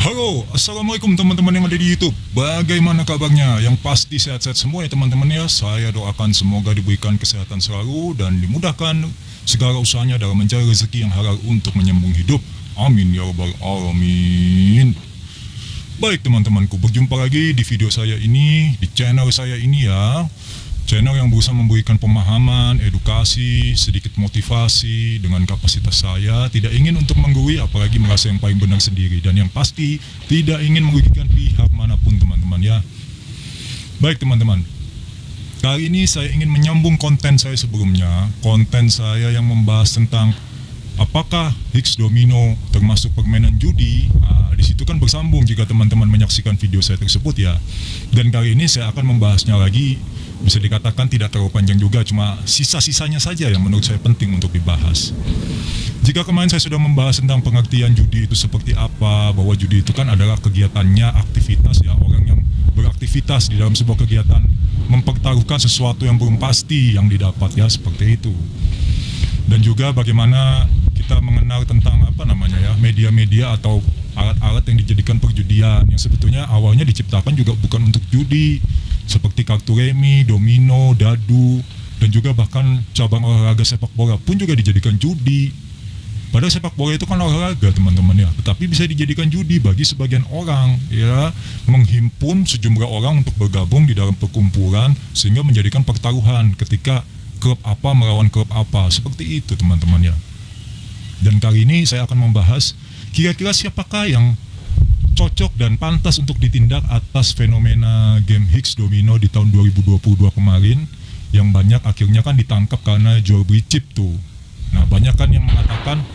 Halo, assalamualaikum teman-teman yang ada di YouTube. Bagaimana kabarnya? Yang pasti sehat-sehat semua ya teman-teman ya. Saya doakan semoga diberikan kesehatan selalu dan dimudahkan segala usahanya dalam mencari rezeki yang halal untuk menyambung hidup. Amin ya rabbal alamin. Baik teman-temanku, berjumpa lagi di video saya ini, di channel saya ini ya. Channel yang berusaha memberikan pemahaman, edukasi, sedikit motivasi dengan kapasitas saya, tidak ingin untuk menggurui apalagi merasa yang paling benar sendiri, dan yang pasti tidak ingin merugikan pihak manapun teman-teman ya. Baik teman-teman, kali ini saya ingin menyambung konten saya sebelumnya, konten saya yang membahas tentang apakah Higgs Domino termasuk permainan judi. Di situ kan bersambung jika teman-teman menyaksikan video saya tersebut ya. Dan kali ini saya akan membahasnya lagi, bisa dikatakan tidak terlalu panjang juga, cuma sisa-sisanya saja yang menurut saya penting untuk dibahas. Jika kemarin saya sudah membahas tentang pengertian judi itu seperti apa, bahwa judi itu kan adalah kegiatannya, aktivitas ya, orang yang beraktivitas di dalam sebuah kegiatan mempertaruhkan sesuatu yang belum pasti yang didapat ya, seperti itu. Dan juga bagaimana kita mengenal tentang media-media atau alat-alat yang dijadikan perjudian yang sebetulnya awalnya diciptakan juga bukan untuk judi, seperti kartu remi, domino, dadu, dan juga bahkan cabang olahraga sepak bola pun juga dijadikan judi. Padahal sepak bola itu kan olahraga teman-teman ya, tetapi bisa dijadikan judi bagi sebagian orang ya, menghimpun sejumlah orang untuk bergabung di dalam perkumpulan sehingga menjadikan pertaruhan ketika klub apa melawan klub apa, seperti itu teman-teman ya. Dan kali ini saya akan membahas kira-kira siapakah yang cocok dan pantas untuk ditindak atas fenomena game Higgs Domino di tahun 2022 kemarin, yang banyak akhirnya kan ditangkap karena jual beli chip tuh. Nah, banyak kan yang mengatakan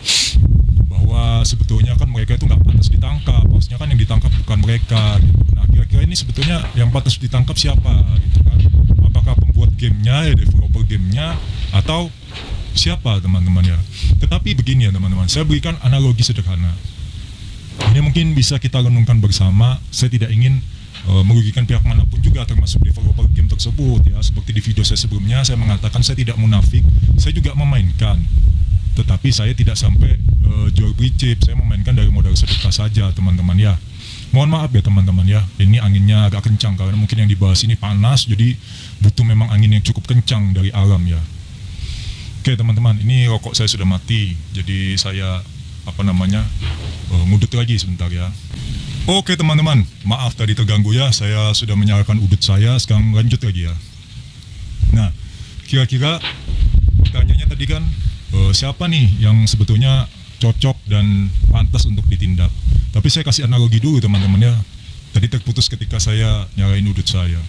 bahwa sebetulnya kan mereka itu nggak pantas ditangkap, harusnya kan yang ditangkap bukan mereka gitu. Nah, kira-kira ini sebetulnya yang pantas ditangkap siapa gitu kan? Apakah pembuat gamenya ya, developer gamenya, atau siapa teman-teman ya? Tetapi begini ya teman-teman, saya berikan analogi sederhana. Ini mungkin bisa kita renungkan bersama. Saya tidak ingin merugikan pihak manapun juga, termasuk developer game tersebut ya. Seperti di video saya sebelumnya, saya mengatakan saya tidak munafik, saya juga memainkan. Tetapi saya tidak sampai jual beli chip, saya memainkan dari modal sedekah saja teman-teman ya. Mohon maaf ya teman-teman ya, ini anginnya agak kencang karena mungkin yang dibahas ini panas, jadi butuh memang angin yang cukup kencang dari alam ya. Oke teman-teman, ini rokok saya sudah mati, jadi saya ngudut lagi sebentar ya. Oke teman-teman, maaf tadi terganggu ya, saya sudah menyalakan udut saya, sekarang lanjut lagi ya. Nah, kira-kira pertanyaannya tadi kan siapa nih yang sebetulnya cocok dan pantas untuk ditindak. Tapi saya kasih analogi dulu teman-teman ya, tadi terputus ketika saya nyalain udut saya.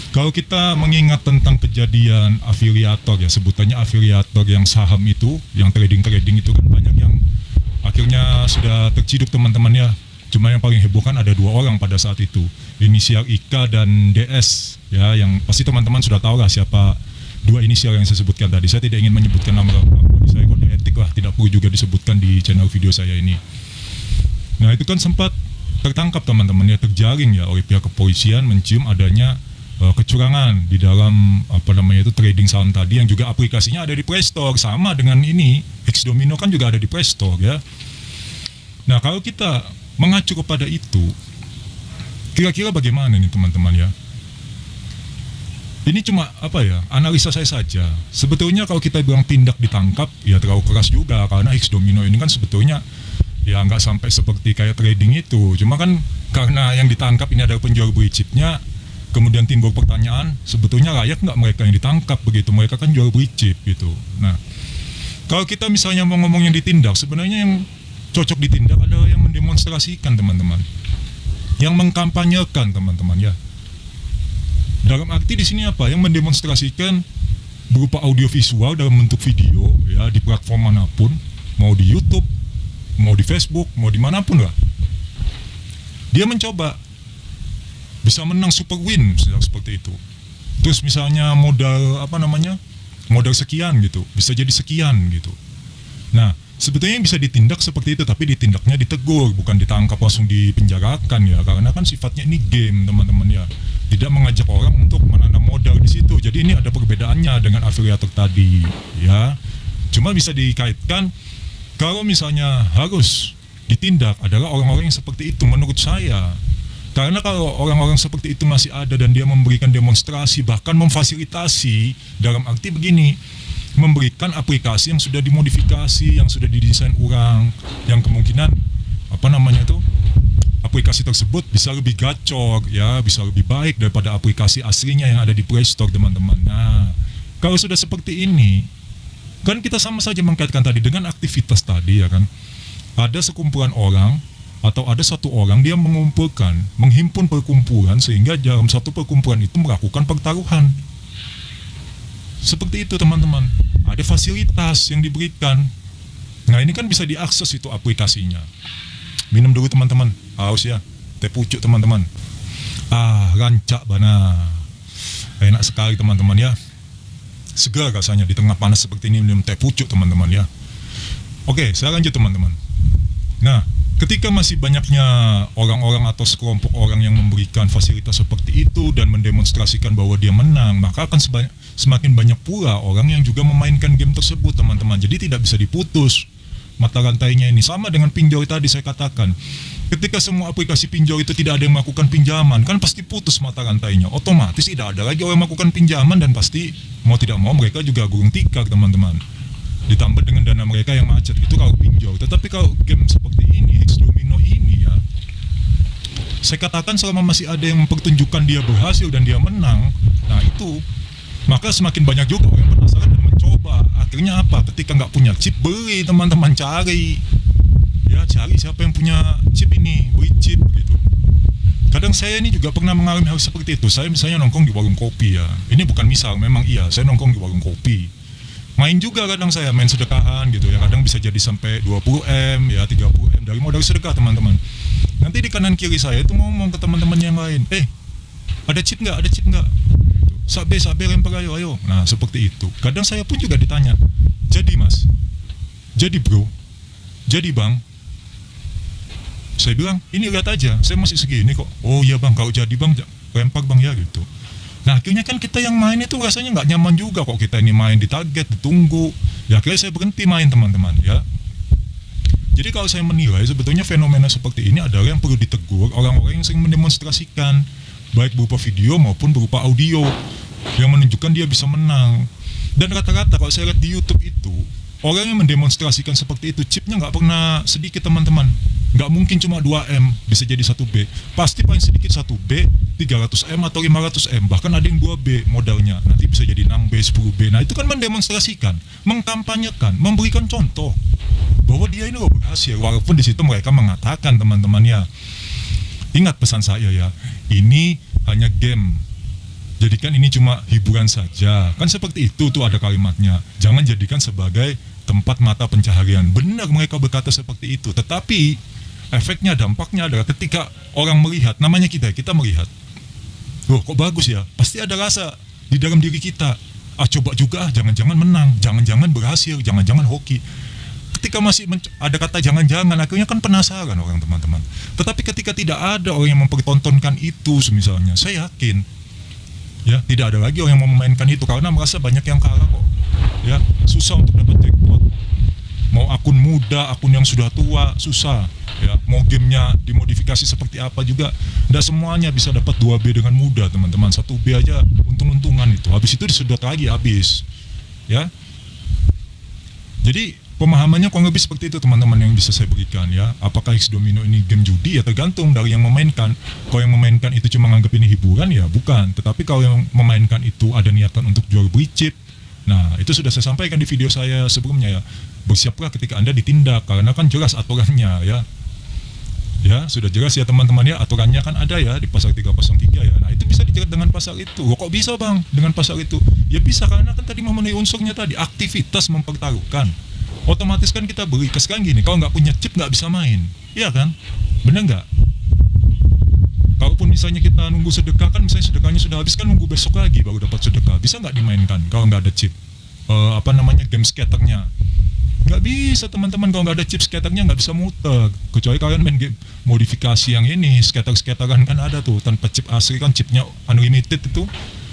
Kalau kita mengingat tentang kejadian afiliator ya, sebutannya afiliator yang saham itu, yang trading itu kan banyak yang akhirnya sudah terciduk teman-teman ya. Cuma yang paling heboh kan ada 2 orang pada saat itu, inisial IK dan DS ya, yang pasti teman-teman sudah tahu lah siapa 2 inisial yang saya sebutkan tadi. Saya tidak ingin menyebutkan nama lengkap, bagi saya kode etik lah, tidak perlu juga disebutkan di channel video saya ini. Nah itu kan sempat tertangkap teman-teman ya, terjaring ya oleh pihak kepolisian mencium adanya kecurangan di dalam trading saham tadi, yang juga aplikasinya ada di Play Store, sama dengan ini Higgs Domino kan juga ada di Play Store ya. Nah kalau kita mengacu kepada itu, kira-kira bagaimana nih teman-teman ya? Ini cuma analisa saya saja. Sebetulnya kalau kita bilang tindak ditangkap ya terlalu keras juga, karena Higgs Domino ini kan sebetulnya ya nggak sampai seperti kayak trading itu. Cuma kan karena yang ditangkap ini adalah penjual beli chipnya, kemudian timbul pertanyaan, sebetulnya layak nggak mereka yang ditangkap begitu? Mereka kan jual beli chip gitu. Nah, kalau kita misalnya mau ngomong yang ditindak, sebenarnya yang cocok ditindak adalah yang mendemonstrasikan teman-teman, yang mengkampanyekan teman-teman ya. Dalam arti di sini apa? Yang mendemonstrasikan berupa audiovisual dalam bentuk video ya, di platform manapun, mau di YouTube, mau di Facebook, mau dimanapun lah. Dia mencoba bisa menang super win seperti itu. Terus misalnya modal modal sekian gitu, bisa jadi sekian gitu. Nah, sebetulnya yang bisa ditindak seperti itu, tapi ditindaknya ditegur, bukan ditangkap langsung dipenjarakan ya, karena kan sifatnya ini game teman-teman ya, tidak mengajak orang untuk menanam modal di situ. Jadi ini ada perbedaannya dengan afiliator tadi ya. Cuma bisa dikaitkan kalau misalnya harus ditindak adalah orang-orang yang seperti itu menurut saya. Karena kalau orang-orang seperti itu masih ada dan dia memberikan demonstrasi, bahkan memfasilitasi, dalam arti begini, memberikan aplikasi yang sudah dimodifikasi, yang sudah didesain orang, yang kemungkinan aplikasi tersebut bisa lebih gacor, ya, bisa lebih baik daripada aplikasi aslinya yang ada di Play Store, teman-teman. Nah, kalau sudah seperti ini, kan kita sama saja mengkaitkan tadi dengan aktivitas tadi, ya kan? Ada sekumpulan orang atau ada satu orang dia menghimpun perkumpulan sehingga dalam satu perkumpulan itu melakukan pertaruhan. Seperti itu, teman-teman. Ada fasilitas yang diberikan. Nah, ini kan bisa diakses itu aplikasinya. Minum dulu, teman-teman. Haus ya. Teh pucuk, teman-teman. Rancak bana. Enak sekali, teman-teman ya. Segar rasanya di tengah panas seperti ini minum teh pucuk, teman-teman ya. Oke, saya lanjut, teman-teman. Nah, ketika masih banyaknya orang-orang atau sekelompok orang yang memberikan fasilitas seperti itu dan mendemonstrasikan bahwa dia menang, maka akan semakin banyak pula orang yang juga memainkan game tersebut, teman-teman. Jadi tidak bisa diputus mata rantainya ini. Sama dengan pinjol tadi saya katakan. Ketika semua aplikasi pinjol itu tidak ada yang melakukan pinjaman, kan pasti putus mata rantainya. Otomatis tidak ada lagi orang yang melakukan pinjaman dan pasti mau tidak mau mereka juga gulung tikar, teman-teman. Ditambah dengan dana mereka yang macet, itu kalau pinjol. Tetapi kalau game seperti ini, X Domino ini ya, saya katakan selama masih ada yang mempertunjukkan dia berhasil dan dia menang, nah itu, maka semakin banyak juga orang yang penasaran dan mencoba. Akhirnya apa? Ketika nggak punya chip, beli, teman-teman, cari. Ya, cari siapa yang punya chip ini, beli chip gitu. Kadang saya ini juga pernah mengalami hal seperti itu. Saya misalnya nongkrong di warung kopi ya. Ini bukan misal, memang iya, saya nongkrong di warung kopi. Main juga kadang saya, main sedekahan gitu ya. Kadang bisa jadi sampai 20M ya, 30M dari modal sedekah, teman-teman. Nanti di kanan kiri saya itu ngomong ke teman-teman yang lain, ada chip nggak? Ada chip nggak? Gitu. Sabe lempar, ayo. Nah, seperti itu. Kadang saya pun juga ditanya, jadi mas, jadi bro, jadi bang. Saya bilang, ini lihat aja, saya masih segini kok. Oh iya bang, kalau jadi bang, lempar bang ya gitu. Nah, akhirnya kan kita yang main itu rasanya nggak nyaman juga kok kita ini main di target, ditunggu. Ya akhirnya saya berhenti main, teman-teman ya. Jadi kalau saya menilai sebetulnya fenomena seperti ini adalah yang perlu ditegur orang-orang yang sering mendemonstrasikan, baik berupa video maupun berupa audio, yang menunjukkan dia bisa menang. Dan rata-rata kalau saya lihat di YouTube itu, orang yang mendemonstrasikan seperti itu, chipnya nggak pernah sedikit, teman-teman. Nggak mungkin cuma 2M bisa jadi 1B. Pasti paling sedikit 1B, 300M atau 500M. Bahkan ada yang 2B modalnya. Nanti bisa jadi 6B, 10B. Nah, itu kan mendemonstrasikan, mengkampanyekan, memberikan contoh bahwa dia ini loh berhasil. Walaupun di situ mereka mengatakan, teman-teman ya, ingat pesan saya ya, ini hanya game. Jadikan ini cuma hiburan saja. Kan seperti itu tuh ada kalimatnya. Jangan jadikan sebagai tempat mata pencaharian. Benar mereka berkata seperti itu. Tetapi efeknya, dampaknya adalah ketika orang melihat, namanya kita melihat, loh kok bagus ya, pasti ada rasa di dalam diri kita, coba juga jangan-jangan menang, jangan-jangan berhasil, jangan-jangan hoki. Ketika masih ada kata jangan-jangan, akhirnya kan penasaran orang, teman-teman. Tetapi ketika tidak ada orang yang mempertontonkan itu, misalnya, saya yakin ya tidak ada lagi orang yang mau memainkan itu, karena merasa banyak yang kalah kok ya, susah untuk dapat jackpot. Mau akun muda, akun yang sudah tua, susah ya. Mau gamenya dimodifikasi seperti apa juga, tidak semuanya bisa dapat 2B dengan mudah, teman-teman. 1B aja untung-untungan itu, habis itu disedot lagi, habis ya. Jadi pemahamannya kurang lebih seperti itu, teman-teman, yang bisa saya berikan ya. Apakah X Domino ini game judi? Ya tergantung dari yang memainkan. Kalau yang memainkan itu cuma menganggap ini hiburan, ya bukan. Tetapi kalau yang memainkan itu ada niatan untuk jual beli chip, nah itu sudah saya sampaikan di video saya sebelumnya ya. Bersiaplah ketika Anda ditindak, karena kan jelas aturannya ya. Ya, sudah jelas ya, teman-teman ya, aturannya kan ada ya di pasal 303 ya. Nah, itu bisa dijerat dengan pasal itu. Kok bisa bang dengan pasal itu? Ya bisa, karena kan tadi memenuhi unsurnya tadi, aktivitas mempertaruhkan. Otomatis kan kita beri, sekarang gini, kalau nggak punya chip nggak bisa main, iya kan? Bener nggak? Kalaupun misalnya kita nunggu sedekah, kan misalnya sedekahnya sudah habis, kan nunggu besok lagi baru dapat sedekah, bisa nggak dimainkan kalau nggak ada chip? Game skaternya nggak bisa, teman-teman. Kalau nggak ada chip, skaternya nggak bisa muter, kecuali kalian main game modifikasi yang ini, skateran kan ada tuh tanpa chip asli, kan chipnya unlimited itu.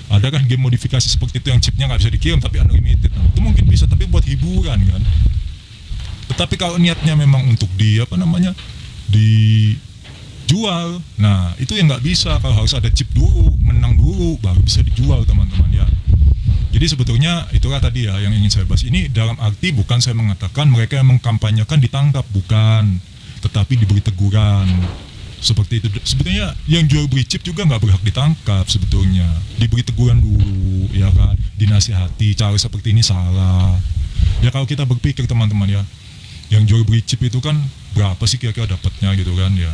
Ada kan game modifikasi seperti itu yang chipnya nggak bisa dikirim tapi unlimited. Nah, itu mungkin bisa, tapi buat hiburan kan. Tetapi kalau niatnya memang untuk dijual. Nah, itu yang nggak bisa, kalau harus ada chip dulu, menang dulu, baru bisa dijual teman-teman ya. Jadi sebetulnya itulah tadi ya yang ingin saya bahas. Ini dalam arti bukan saya mengatakan mereka yang mengkampanyekan ditangkap, bukan, tetapi diberi teguran. Seperti itu. Sebetulnya yang jual beli chip juga nggak berhak ditangkap sebetulnya. Diberi teguran dulu, ya kan, dinasihati, cara seperti ini salah. Ya kalau kita berpikir teman-teman ya, yang jual beli chip itu kan berapa sih kira-kira dapatnya gitu kan ya.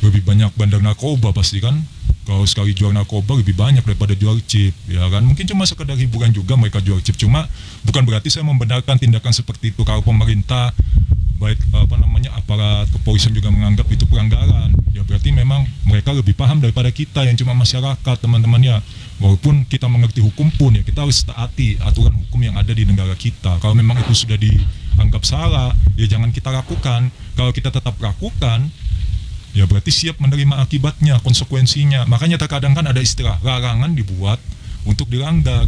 Lebih banyak bandar narkoba pasti kan. Kalau sekali jual narkoba lebih banyak daripada jual chip, ya kan? Mungkin cuma sekedar hiburan juga mereka jual chip, cuma bukan berarti saya membenarkan tindakan seperti itu. Kalau pemerintah, baik aparat kepolisian juga menganggap itu pelanggaran, ya berarti memang mereka lebih paham daripada kita yang cuma masyarakat, teman-teman ya. Walaupun kita mengerti hukum pun ya kita harus taati aturan hukum yang ada di negara kita. Kalau memang itu sudah dianggap salah, ya jangan kita lakukan. Kalau kita tetap lakukan, ya berarti siap menerima akibatnya, konsekuensinya. Makanya terkadang kan ada istilah larangan dibuat untuk dilanggar,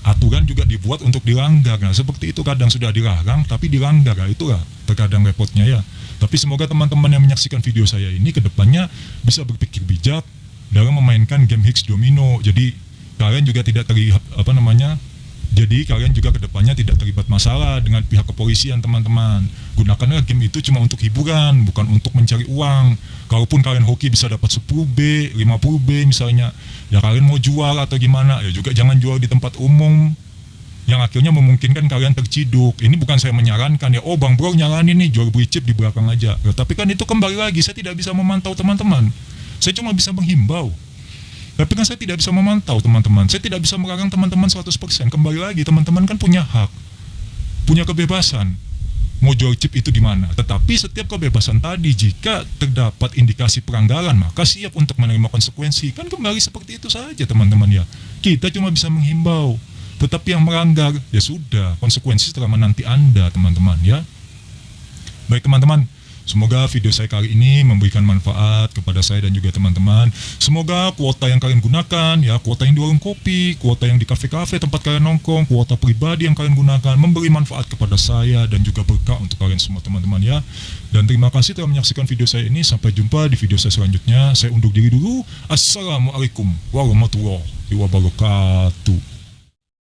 aturan juga dibuat untuk dilanggar. Nah seperti itu kadang sudah dilarang tapi dilanggar. Nah, itulah terkadang repotnya ya. Tapi semoga teman-teman yang menyaksikan video saya ini kedepannya bisa berpikir bijak dalam memainkan game Hex Domino. Jadi kalian juga tidak terlihat jadi kalian juga kedepannya tidak terlibat masalah dengan pihak kepolisian, teman-teman. Gunakanlah game itu cuma untuk hiburan, bukan untuk mencari uang. Kalaupun kalian hoki bisa dapat 10B, 50B misalnya, ya kalian mau jual atau gimana, ya juga jangan jual di tempat umum yang akhirnya memungkinkan kalian terciduk. Ini bukan saya menyarankan ya, oh Bang Bro nyaranin nih jual beli chip di belakang aja. Ya, tapi kan itu kembali lagi, saya tidak bisa memantau teman-teman. Saya cuma bisa menghimbau. Tapi kan saya tidak bisa memantau teman-teman. Saya tidak bisa melarang teman-teman 100%. Kembali lagi, teman-teman kan punya hak, punya kebebasan mau jual chip itu di mana. Tetapi setiap kebebasan tadi jika terdapat indikasi pelanggaran, maka siap untuk menerima konsekuensi. Kan kembali seperti itu saja teman-teman ya. Kita cuma bisa menghimbau. Tetapi yang melanggar, ya sudah, konsekuensi setelah menanti Anda teman-teman ya. Baik teman-teman, semoga video saya kali ini memberikan manfaat kepada saya dan juga teman-teman. Semoga kuota yang kalian gunakan, ya kuota yang di warung kopi, kuota yang di kafe-kafe tempat kalian nongkrong, kuota pribadi yang kalian gunakan, memberi manfaat kepada saya dan juga berkah untuk kalian semua teman-teman ya. Dan terima kasih telah menyaksikan video saya ini. Sampai jumpa di video saya selanjutnya. Saya undur diri dulu. Assalamualaikum warahmatullahi wabarakatuh.